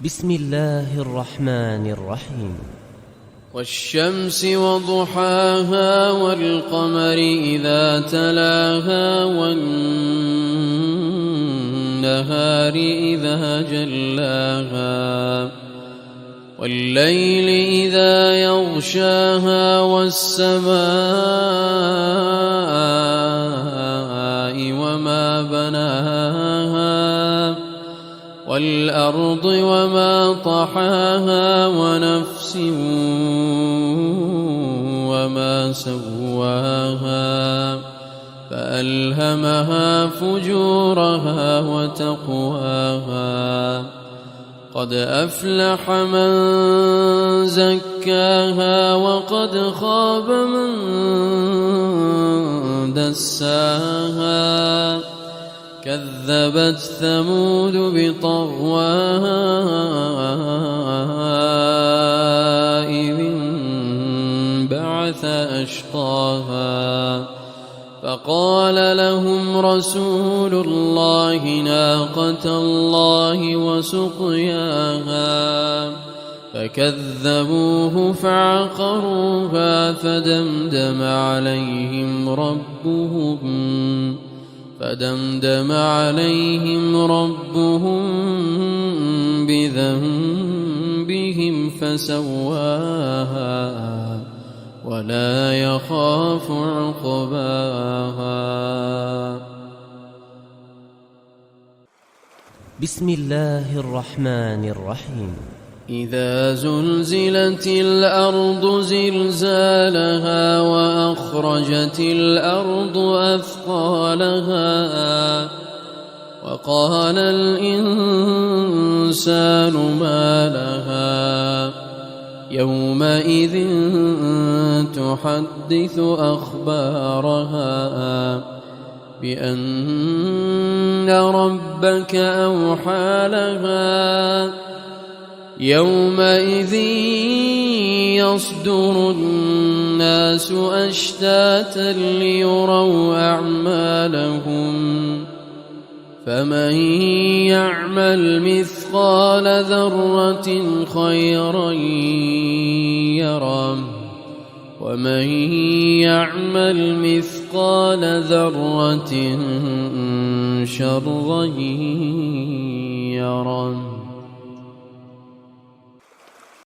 بسم الله الرحمن الرحيم. والشمس وضحاها والقمر إذا تلاها والنهار إذا جلاها والليل إذا يغشاها والسماء وما بناها والأرض وما طحاها ونفس وما سواها فألهمها فجورها وتقواها قد أفلح من زكاها وقد خاب من دساها كذبت ثمود بطغواها إذ انبعث أشقاها فقال لهم رسول الله ناقة الله وسقياها فكذبوه فعقروها فدمدم عليهم ربهم بذنبهم فسواها ولا يخاف عقباها. بسم الله الرحمن الرحيم. إذا زلزلت الأرض زلزالها وأخرجت الأرض أثقالها وقال الإنسان ما لها يومئذ تحدث أخبارها بأن ربك أوحى لها يومئذ يصدر الناس أشتاتا ليروا أعمالهم فمن يعمل مثقال ذرة خيرا يره ومن يعمل مثقال ذرة شرا يره.